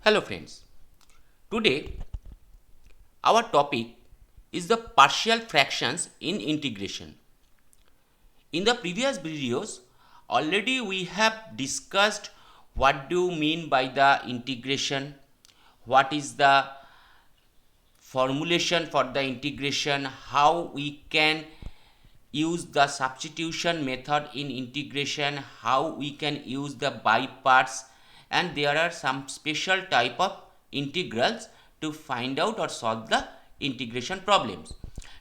Hello friends, today our topic is the partial fractions in integration. In the previous videos, already we have discussed what do you mean by the integration, what is the formulation for the integration, how we can use the substitution method in integration, how we can use the by parts, and there are some special type of integrals to find out or solve the integration problems.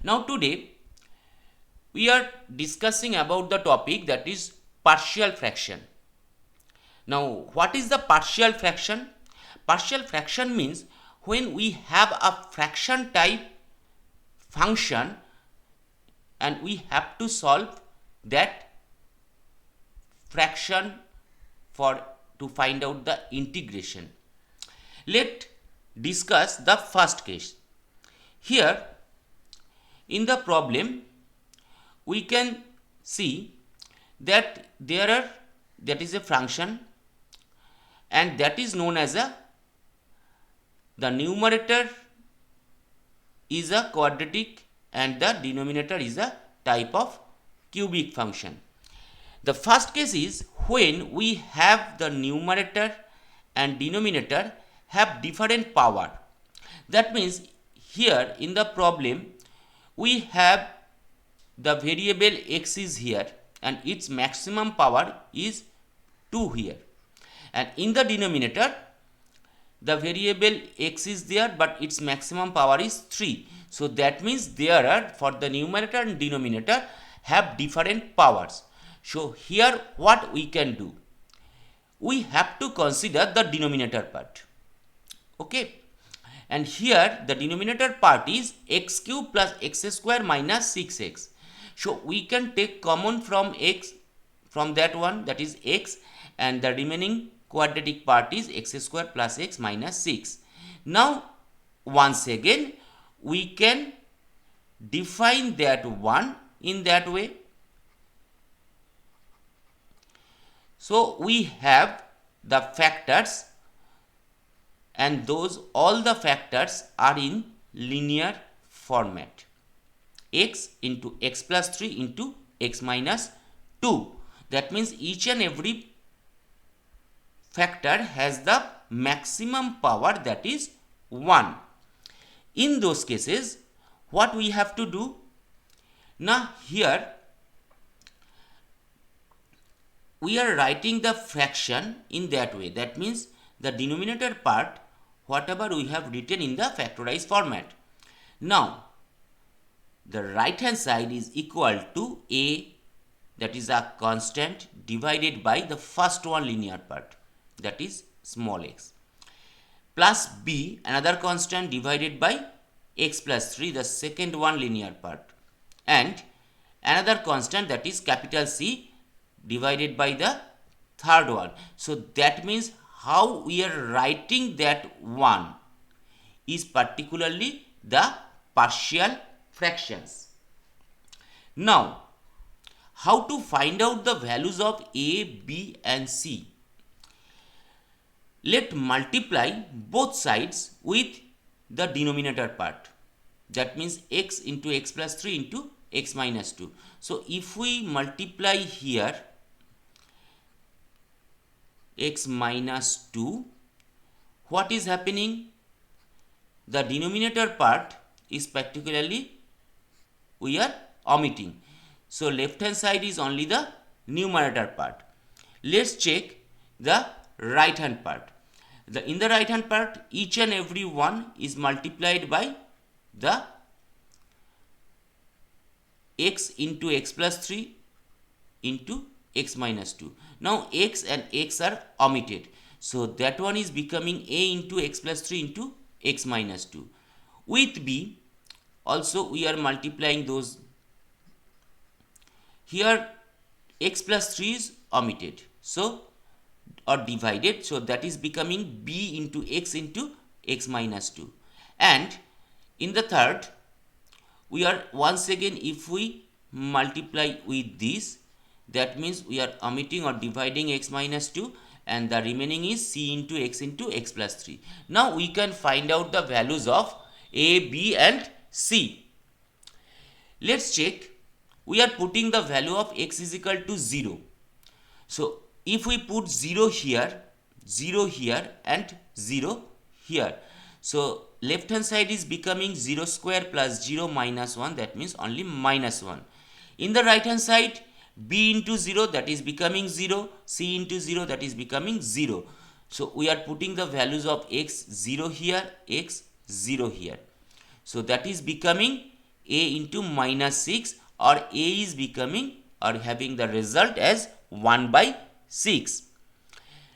Now today we are discussing about the topic that is partial fraction. Now what is the partial fraction? Partial fraction means when we have a fraction type function and we have to solve that fraction for to find out the integration. Let's discuss the first case. Here in the problem we can see that that is a function and that is known as the numerator is a quadratic and the denominator is a type of cubic function. The first case is when we have the numerator and denominator have different power. That means here in the problem we have the variable x is here and its maximum power is 2 here, and in the denominator the variable x is there but its maximum power is 3. So that means there are for the numerator and denominator have different powers. So here what we can do, we have to consider the denominator part. Okay, and here the denominator part is x cube plus x square minus 6x. So we can take common from x, from that one, that is x, and the remaining quadratic part is x square plus x minus 6. Now once again we can define that one in that way. So we have the factors and those all the factors are in linear format. X into x plus 3 into x minus 2. That means each and every factor has the maximum power, that is 1. In those cases what we have to do, now here we are writing the fraction in that way. That means the denominator part whatever we have written in the factorized format. Now the right hand side is equal to a, that is a constant, divided by the first one linear part, that is small x, plus b, another constant, divided by x plus 3, the second one linear part, and another constant, that is capital C, divided by the third one. So that means how we are writing that one is particularly the partial fractions. Now how to find out the values of a, b and c? Let multiply both sides with the denominator part, that means x into x plus 3 into x minus 2. So if we multiply here x minus 2, what is happening? The denominator part is particularly we are omitting. So left hand side is only the numerator part. Let's check the right hand part. In the right hand part each and every one is multiplied by the x into x plus 3 into x minus 2. Now x and x are omitted, so that one is becoming a into x plus 3 into x minus 2. With b also we are multiplying those. Here x plus 3 is omitted, so or divided, so that is becoming b into x minus 2. And in the third we are once again, if we multiply with this, that means we are omitting or dividing x minus 2, and the remaining is c into x plus 3. Now we can find out the values of a, b and c. Let's check. We are putting the value of x is equal to 0. So if we put 0 here and 0 here, so left hand side is becoming 0 square plus 0 minus 1, that means only minus 1. In the right hand side, b into 0, that is becoming 0, c into 0, that is becoming 0. So we are putting the values of x 0 here, x 0 here. So that is becoming a into minus 6, or a is becoming or having the result as 1 by 6.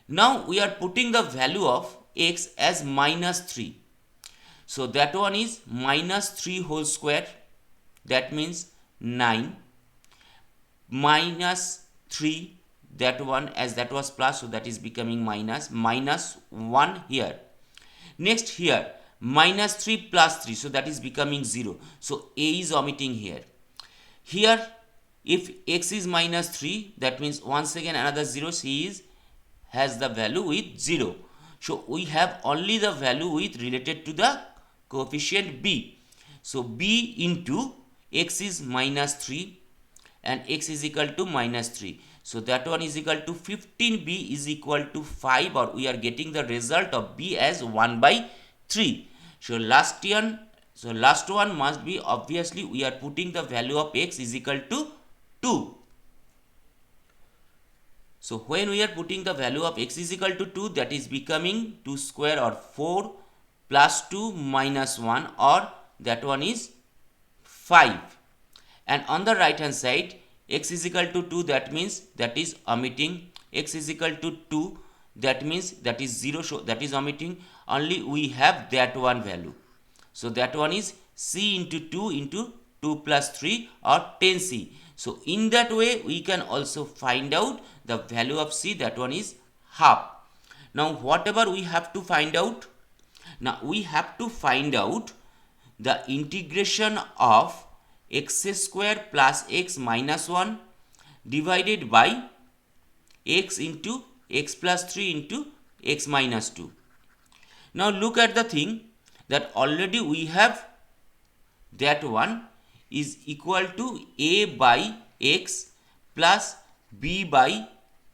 Now we are putting the value of x as minus 3. So that one is minus 3 whole square, that means 9, minus 3, that one, as that was plus, so that is becoming minus 1 here. Next here, minus 3 plus 3, so that is becoming 0. So a is omitting here. Here, if x is minus 3, that means once again another 0, c has the value with 0. So we have only the value with related to the coefficient b. So b into x is minus 3 and x is equal to minus 3. So that one is equal to 15b is equal to 5, or we are getting the result of b as 1 by 3. So last one must be, obviously we are putting the value of x is equal to 2. So when we are putting the value of x is equal to 2, that is becoming 2 square or 4 plus 2 minus 1, or that one is 5. And on the right hand side, x is equal to 2, that means that is omitting. X is equal to 2, that means that is 0, so that is omitting. Only we have that one value. So that one is c into 2 plus 3, or 10c. So in that way we can also find out the value of c, that one is half. Now whatever we have to find out, now we have to find out the integration of x square plus x minus 1 divided by x into x plus 3 into x minus 2. Now look at the thing that already we have that one is equal to a by x plus b by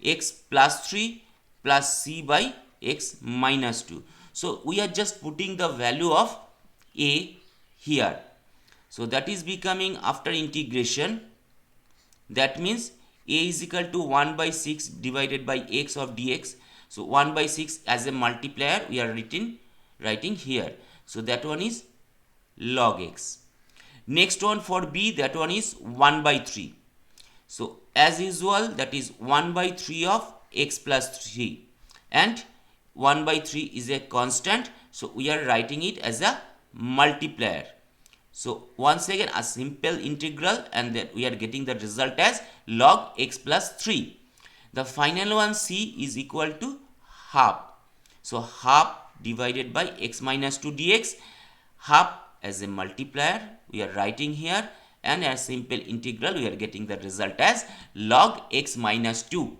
x plus 3 plus c by x minus 2. So we are just putting the value of a here. So that is becoming, after integration, that means a is equal to 1 by 6 divided by x of dx. So 1 by 6 as a multiplier we are writing here. So that one is log x. Next one for b, that one is 1 by 3. So as usual, that is 1 by 3 of x plus 3, and 1 by 3 is a constant, so we are writing it as a multiplier. So once again a simple integral, and then we are getting the result as log x plus 3. The final one c is equal to half. So half divided by x minus 2 dx, half as a multiplier we are writing here, and as simple integral we are getting the result as log x minus 2,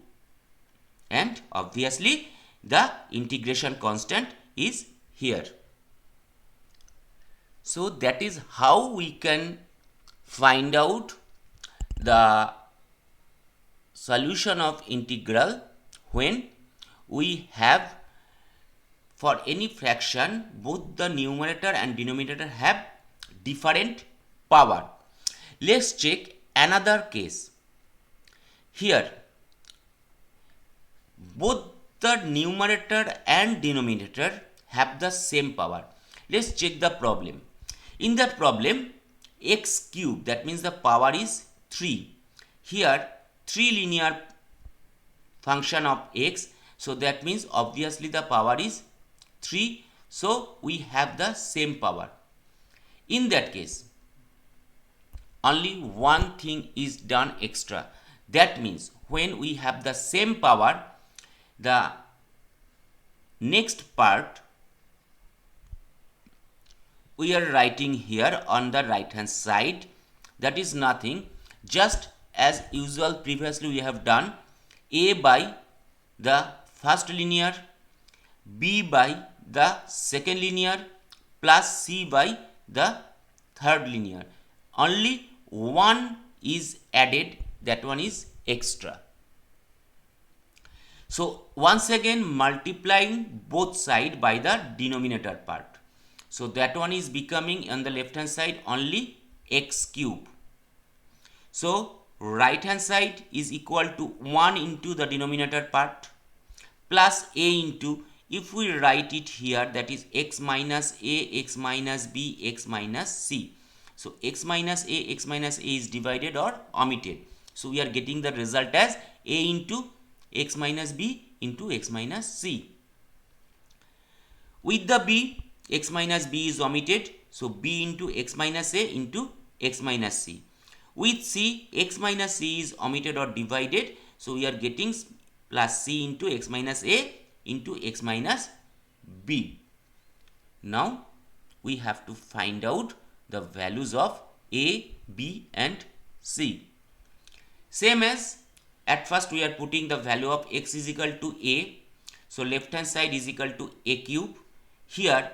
and obviously the integration constant is here. So that is how we can find out the solution of integral when we have, for any fraction, both the numerator and denominator have different power. Let's check another case. Here both the numerator and denominator have the same power. Let's check the problem. In that problem, x cube, that means the power is 3. Here 3 linear function of x, so that means obviously the power is 3, so we have the same power. In that case, only one thing is done extra. That means when we have the same power, the next part we are writing here on the right hand side, that is nothing, just as usual previously we have done a by the first linear, b by the second linear plus c by the third linear. Only one is added, that one is extra. So once again multiplying both side by the denominator part. So that one is becoming on the left hand side only x cube. So right hand side is equal to 1 into the denominator part plus a into, if we write it here, that is x minus a, x minus b, x minus c. So x minus a is divided or omitted. So we are getting the result as a into x minus b into x minus c. With the b, x minus b is omitted. So b into x minus a into x minus c. With c, x minus c is omitted or divided. So we are getting plus c into x minus a into x minus b. Now we have to find out the values of a, b and c. Same as at first we are putting the value of x is equal to a. So left hand side is equal to a cube. Here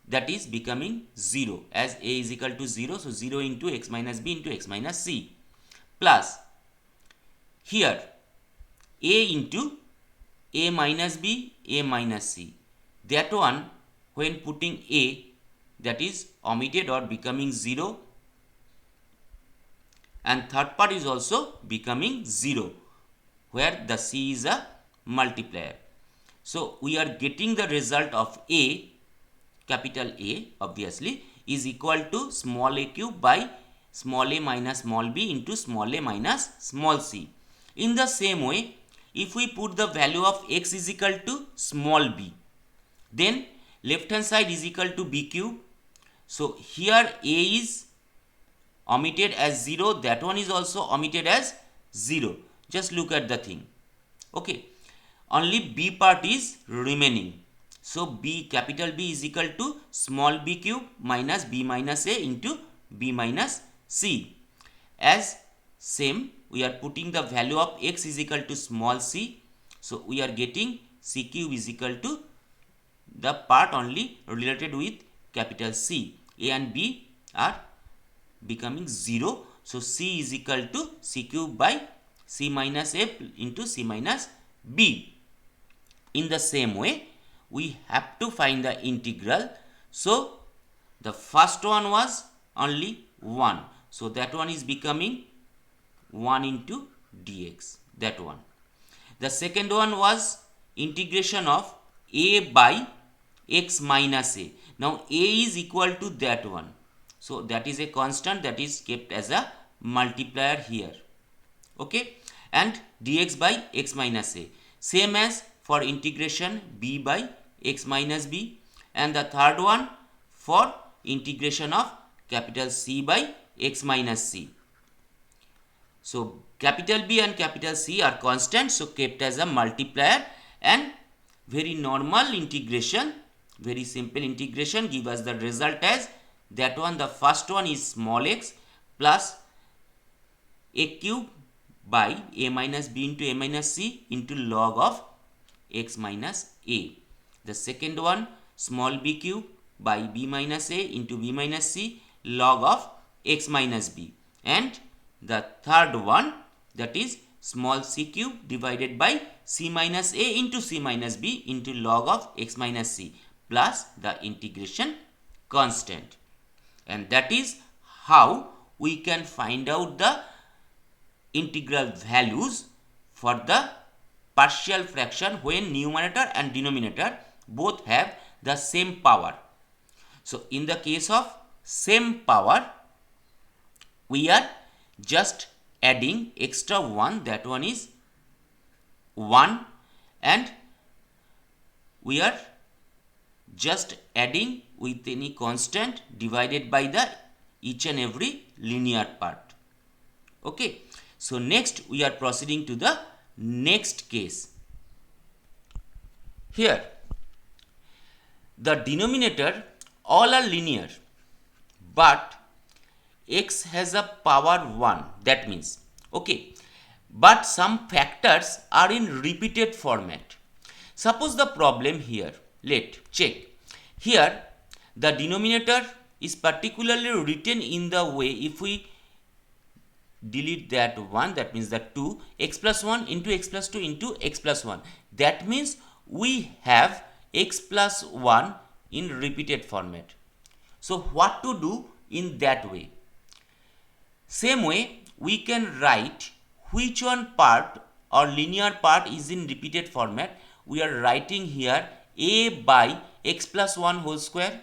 that is becoming 0 as a is equal to 0. So 0 into x minus b into x minus c plus here a into a minus b, a minus c. That one when putting a, that is omitted or becoming 0, and third part is also becoming 0 where the c is a multiplier. So we are getting the result of a, capital A obviously, is equal to small a cube by small a minus small b into small a minus small c. In the same way, if we put the value of x is equal to small b, then left hand side is equal to b cube. So here a is omitted as 0, that one is also omitted as 0. Just look at the thing. Okay, only b part is remaining. So b, capital B is equal to small b cube minus b minus a into b minus c. As same, we are putting the value of x is equal to small c. So we are getting c cube is equal to the part only related with capital C. A and b are becoming 0. So c is equal to c cube by c minus a into c minus b. In the same way, we have to find the integral. So the first one was only 1. So that one is becoming 1 into dx, that one. The second one was integration of a by x minus a. Now a is equal to that one. So that is a constant that is kept as a multiplier here. Okay, and dx by x minus a. Same as for integration b by x minus b, and the third one for integration of capital C by x minus c. So capital B and capital C are constant, so kept as a multiplier, and very normal integration, very simple integration give us the result as that one. The first one is small x plus a cube by a minus b into a minus c into log of x minus a. The second one small b cube by b minus a into b minus c log of x minus b, and the third one, that is small c cube divided by c minus a into c minus b into log of x minus c plus the integration constant. And that is how we can find out the integral values for the partial fraction when numerator and denominator both have the same power. So in the case of same power, we are just adding extra 1, that one is 1, and we are just adding with any constant divided by the each and every linear part. Okay, so next we are proceeding to the next case. Here the denominator all are linear, but x has a power 1, that means, okay, but some factors are in repeated format. Suppose the problem here, let check. Here the denominator is particularly written in the way, if we delete that one, that means that 2 x plus 1 into x plus 2 into x plus 1. That means we have x plus 1 in repeated format. So what to do in that way? Same way we can write which one part or linear part is in repeated format. We are writing here a by x plus 1 whole square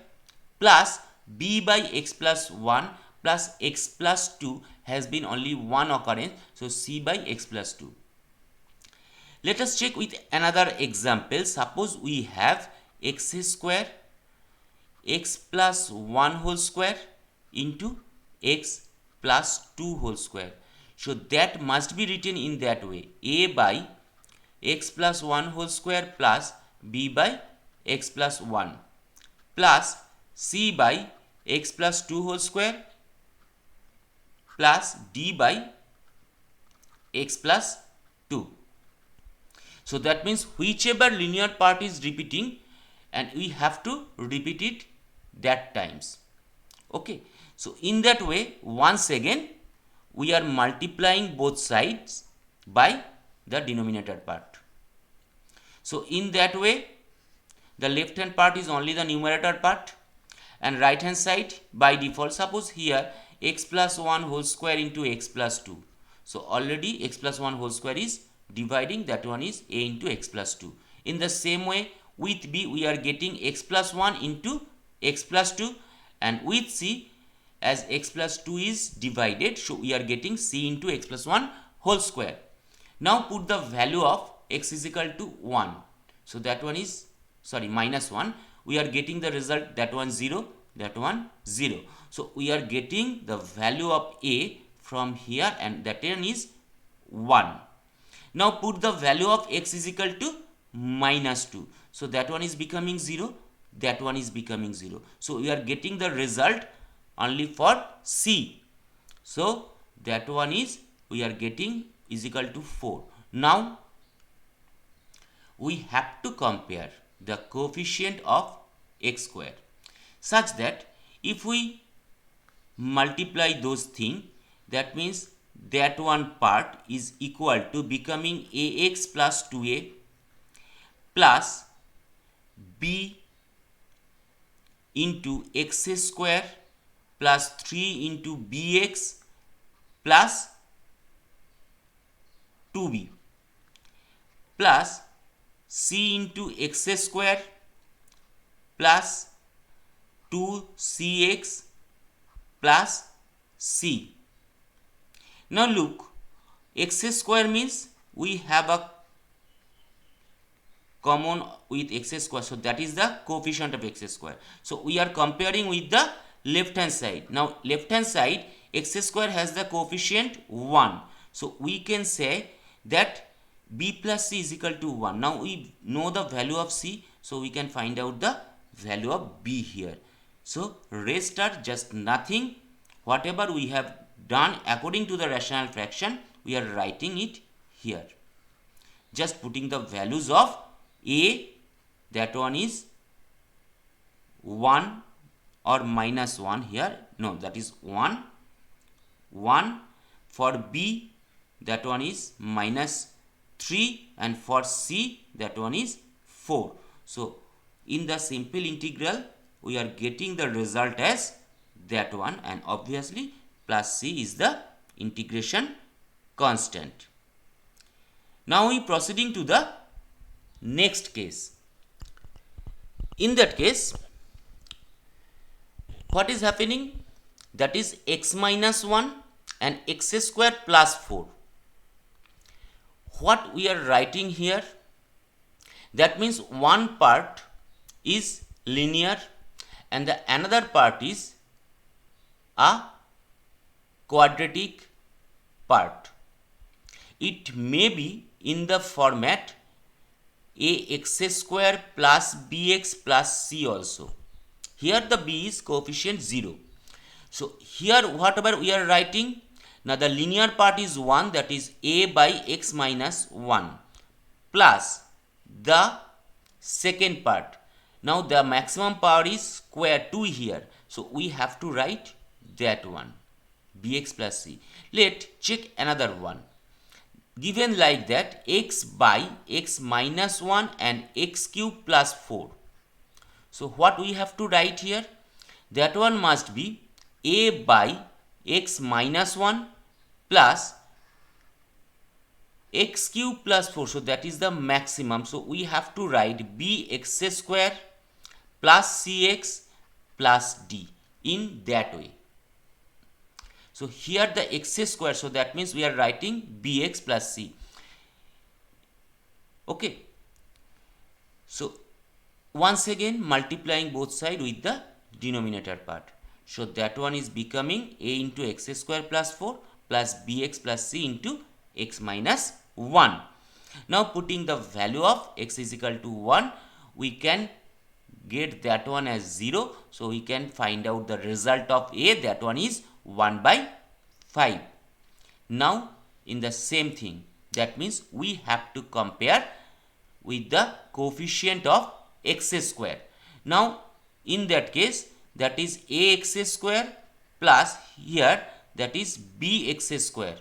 plus b by x plus 1 plus x plus 2 has been only one occurrence, so c by x plus 2. Let us check with another example. Suppose we have x square x plus 1 whole square into x plus 2 whole square. So that must be written in that way, a by x plus 1 whole square plus b by x plus 1 plus c by x plus 2 whole square plus d by x plus 2. So that means whichever linear part is repeating, and we have to repeat it that times. Okay, so in that way, once again we are multiplying both sides by the denominator part. So in that way, the left hand part is only the numerator part, and right hand side by default, suppose here x plus 1 whole square into x plus 2. So already x plus 1 whole square is dividing, that one is a into x plus 2. In the same way with b, we are getting x plus 1 into x plus 2, and with c, as x plus 2 is divided, so we are getting c into x plus 1 whole square. Now put the value of x is equal to 1. So that one is, sorry, minus 1. We are getting the result, that one 0, that one 0. So we are getting the value of a from here, and that one is 1. Now put the value of x is equal to minus 2. So that one is becoming 0, that one is becoming 0. So we are getting the result only for c. So that one is, we are getting is equal to 4. Now we have to compare the coefficient of x square such that if we multiply those things, that means that one part is equal to becoming ax plus 2a plus b into x square plus 3 into bx plus 2b plus c into x square plus 2cx plus c. Now look, x square means we have a common with x square, so that is the coefficient of x square. So we are comparing with the left hand side. Now left hand side, x square has the coefficient 1. So we can say that b plus c is equal to 1. Now we know the value of c, so we can find out the value of b here. So rest are just nothing. Whatever we have done according to the rational fraction, we are writing it here. Just putting the values of a, that one is 1 or minus 1 here. No, that is 1. 1 for b, that one is minus 3, and for c, that one is 4. So in the simple integral, we are getting the result as that one, and obviously plus c is the integration constant. Now we proceeding to the next case. In that case, what is happening? That is x minus 1 and x square plus 4. What we are writing here? That means one part is linear and the another part is a quadratic part. It may be in the format ax square plus bx plus c also. Here the b is coefficient 0. So here whatever we are writing, Now the linear part is 1, that is a by x minus 1 plus the second part. Now the maximum power is square 2 here. So we have to write that one, bx plus c. Let's check another one. Given like that, x by x minus 1 and x cube plus 4. So what we have to write here? That one must be a by x minus 1 plus x cube plus 4. So that is the maximum. So we have to write bx square plus cx plus d in that way. So here the x square, so that means we are writing bx plus c. Okay. So once again multiplying both sides with the denominator part. So that one is becoming a into x square plus 4 plus bx plus c into x minus 1. Now putting the value of x is equal to 1, we can get that one as 0. So we can find out the result of a, that one is 1 by 5. Now in the same thing, that means we have to compare with the coefficient of x square. Now in that case, that is ax square plus here that is bx square.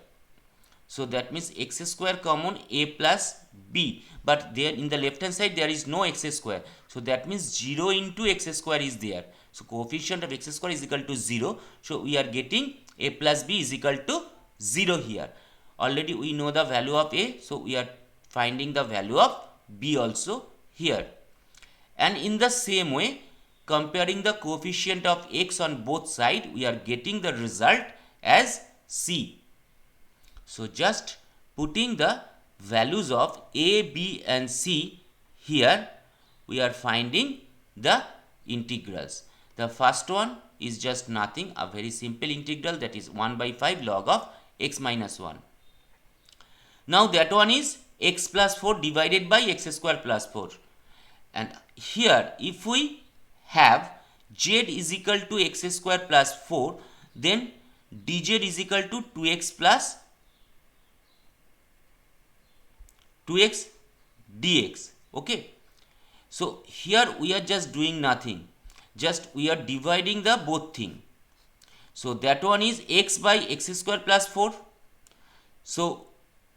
So that means x square common a plus b, but there in the left hand side there is no x square. So that means 0 into x square is there. So coefficient of x square is equal to 0. So we are getting a plus b is equal to 0 here. Already we know the value of a, so we are finding the value of b also here. And in the same way, comparing the coefficient of x on both sides, we are getting the result as c. So just putting the values of a, b and c here, we are finding the integrals. The first one is just nothing, a very simple integral, that is 1 by 5 log of x minus 1. Now that one is x plus 4 divided by x square plus 4. And here if we have z is equal to x square plus 4, then dz is equal to 2x plus 2x dx. Okay. So here we are just doing nothing. Just we are dividing the both thing. So that one is x by x square plus 4. So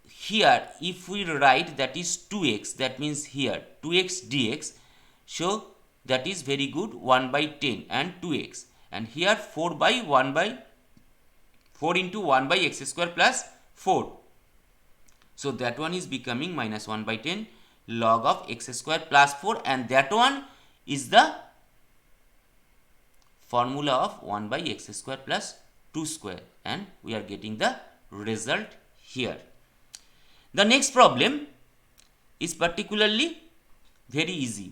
here if we write that is 2x, that means here 2x dx. So that is very good, 1 by 10 and 2x. And here 4 by 1 by 4 into 1 by x square plus 4. So that one is becoming minus 1 by 10 log of x square plus 4, and that one is the formula of 1 by x square plus 2 square, and we are getting the result here. The next problem is particularly very easy.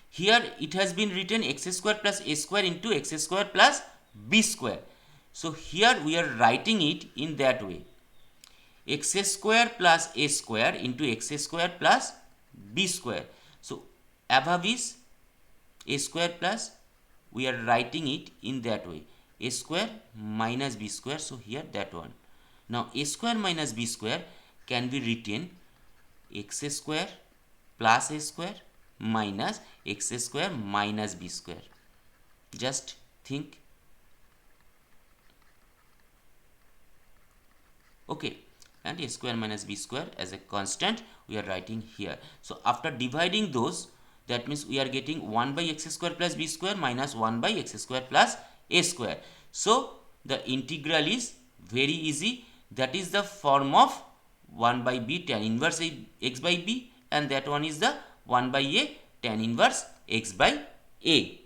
Here it has been written x square plus a square into x square plus b square. So here we are writing it in that way. X square plus a square into x square plus b square. So above is a square plus, we are writing it in that way, a square minus b square. So here that one. Now a square minus b square can be written x square plus a square minus x square minus b square. Just think. Okay. And a square minus b square as a constant we are writing here. So after dividing those, that means we are getting 1 by x square plus b square minus 1 by x square plus a square. So the integral is very easy. That is the form of 1 by b tan inverse x by b, and that one is the 1 by a tan inverse x by a.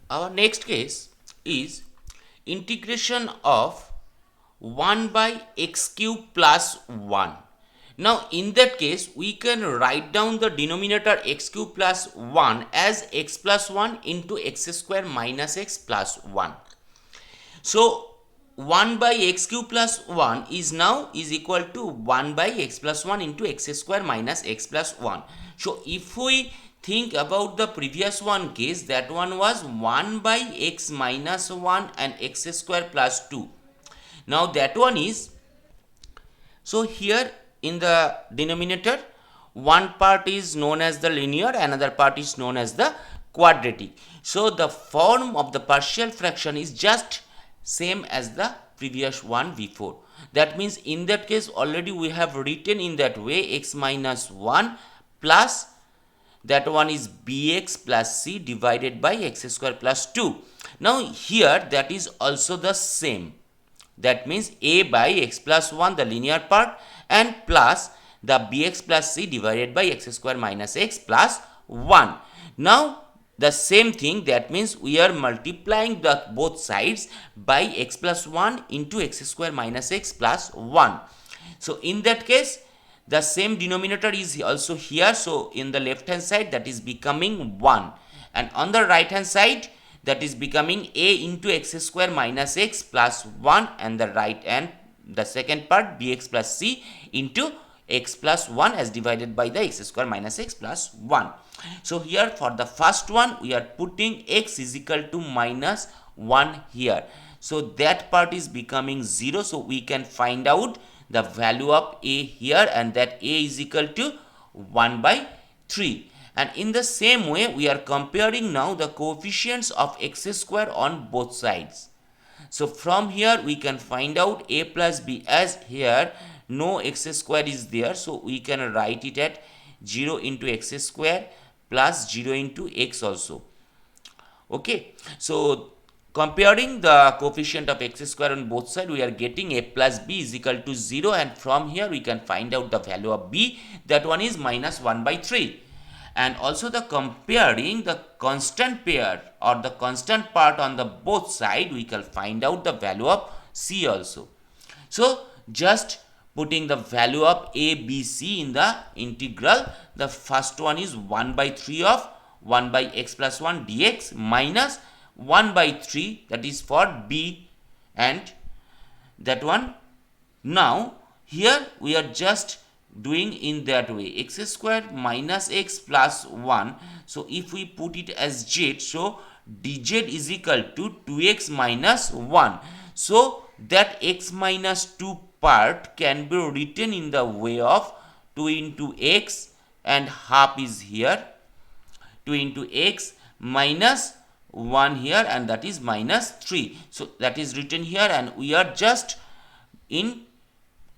Our next case is integration of 1 by x cube plus 1. Now in that case we can write down the denominator x cube plus 1 as x plus 1 into x square minus x plus 1. So 1 by x cube plus 1 is now is equal to 1 by x plus 1 into x square minus x plus 1. So if we think about the previous one case, that one was 1 by x minus 1 and x square plus 2. Now that one is, so here in the denominator, one part is known as the linear, another part is known as the quadratic. So the form of the partial fraction is just same as the previous one before. That means in that case already we have written in that way x minus 1 plus that one is bx plus c divided by x square plus 2. Now here that is also the same. That means a by x plus 1, the linear part, and plus the bx plus c divided by x square minus x plus 1. Now the same thing, that means we are multiplying the both sides by x plus 1 into x square minus x plus 1. So in that case the same denominator is also here. So in the left hand side that is becoming 1, and on the right hand side that is becoming a into x square minus x plus 1, and the right and the second part bx plus c into x plus 1 as divided by the x square minus x plus 1. So here for the first one we are putting x is equal to minus 1 here. So that part is becoming 0. So we can find out the value of a here, and that a is equal to 1 by 3. And in the same way we are comparing now the coefficients of x square on both sides. So from here we can find out a plus b, as here no x square is there, so we can write it at 0 into x square plus 0 into x also. Okay, so comparing the coefficient of x square on both sides, we are getting a plus b is equal to 0, and from here we can find out the value of b, that one is minus 1 by 3. And also the comparing the constant pair or the constant part on the both side, we can find out the value of c also. So just putting the value of a, b, c in the integral, the first one is 1 by 3 of 1 by x plus 1 dx minus 1 by 3, that is for b, and that one. Now here we are just doing in that way, x square minus x plus 1. So if we put it as z, so dz is equal to 2x minus 1. So that x minus 2 part can be written in the way of 2 into x, and half is here, 2 into x minus 1 here, and that is minus 3. So that is written here, and we are just in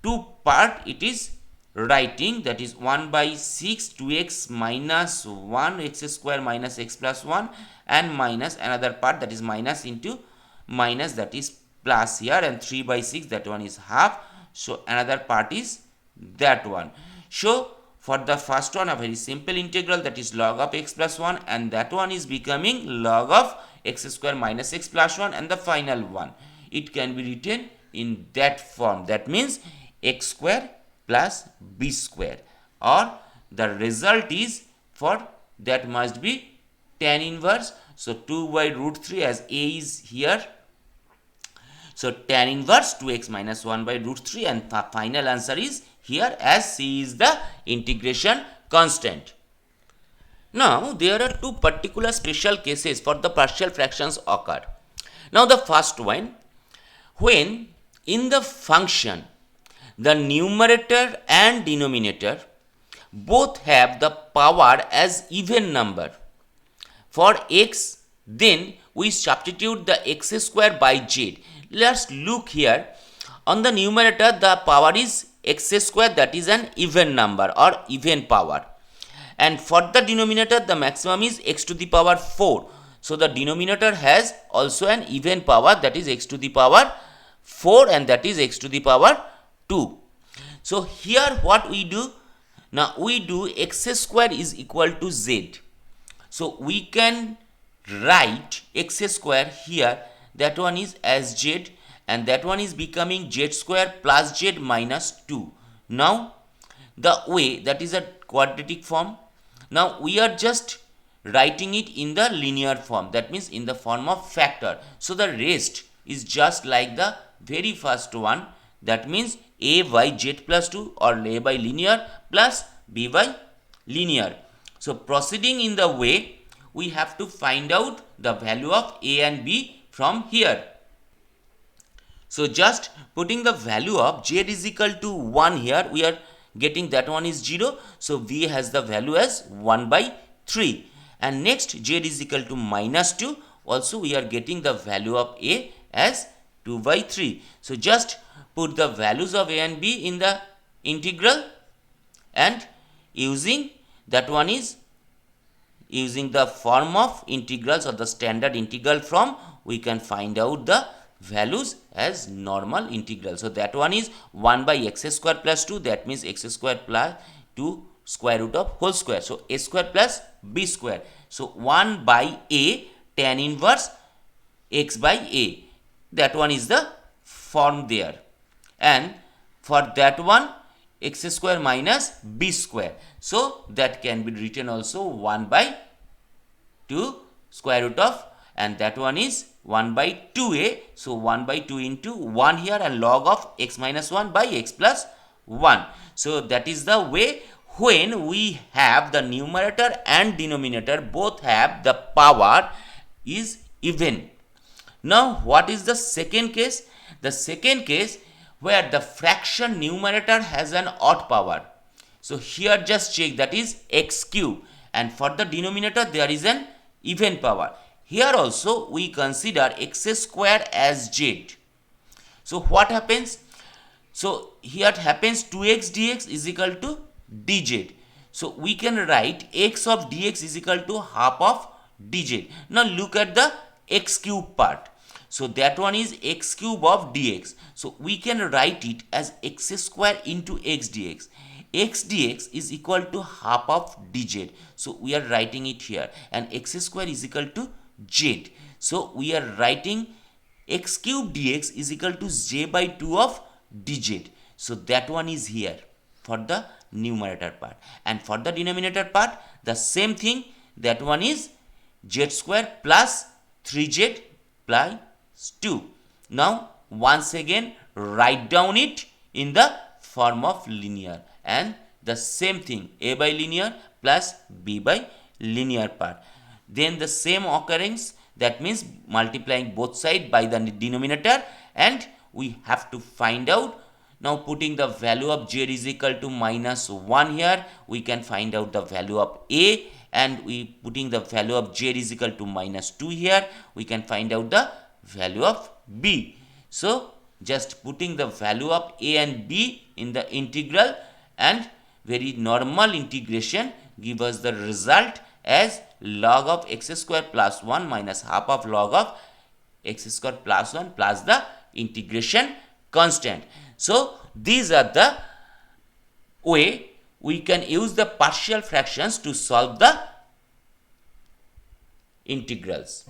2 part it is writing, that is 1 by 6 2x minus 1 x square minus x plus 1, and minus another part that is minus into minus, that is plus here, and 3 by 6 that one is half. So another part is that one. So for the first one a very simple integral, that is log of x plus 1, and that one is becoming log of x square minus x plus 1, and the final one it can be written in that form, that means x square plus b square, or the result is for that must be tan inverse. So 2 by root 3, as a is here, so tan inverse 2x minus 1 by root 3, and the final answer is here, as c is the integration constant. Now there are two particular special cases for the partial fractions occur. Now the first one, when in the function the numerator and denominator both have the power as even number. For x, then we substitute the x square by z. Let's look here. On the numerator the power is x square, that is an even number or even power, and for the denominator the maximum is x to the power 4. So the denominator has also an even power, that is x to the power 4, and that is x to the power 2. So here what we do, now we do x square is equal to z. So we can write x square here, that one is as z, and that one is becoming z square plus z minus 2. Now the way, that is a quadratic form. Now we are just writing it in the linear form, that means in the form of factor. So the rest is just like the very first one, that means a by z plus 2 or a by linear plus b by linear. So proceeding in the way, we have to find out the value of a and b from here. So just putting the value of z is equal to 1 here, we are getting that one is 0. So v has the value as 1 by 3. And next z is equal to minus 2. Also we are getting the value of a as 2 by 3. So just put the values of a and b in the integral, and using that one is using the form of integrals or the standard integral form, we can find out the values as normal integral. So that one is 1 by x square plus 2, that means x square plus 2 square root of whole square. So a square plus b square. So 1 by a tan inverse x by a. That one is the form there. And for that one, x square minus b square. So that can be written also 1 by 2 square root of, and that one is 1 by 2a. So 1 by 2 into 1 here, and log of x minus 1 by x plus 1. So that is the way when we have the numerator and denominator both have the power is even. Now what is the second case? The second case where the fraction numerator has an odd power. So here just check, that is x cube, and for the denominator there is an even power. Here also we consider x square as z. So what happens? So here it happens 2x dx is equal to dz. So we can write x of dx is equal to half of dz. Now look at the x cube part. So that one is x cube of dx. So we can write it as x square into x dx. X dx is equal to half of dz. So we are writing it here, and x square is equal to z. So we are writing x cube dx is equal to j by 2 of dz. So that one is here for the numerator part, and for the denominator part the same thing. That one is z square plus 3z plus 2. Now once again write down it in the form of linear, and the same thing, a by linear plus b by linear part. Then the same occurrence, that means multiplying both sides by the denominator, and we have to find out. Now putting the value of z is equal to minus 1 here, we can find out the value of a, and we putting the value of z is equal to minus 2 here, we can find out the value of b. So just putting the value of a and b in the integral, and very normal integration give us the result as log of x square plus 1 minus half of log of x square plus 1 plus the integration constant. So these are the way we can use the partial fractions to solve the integrals.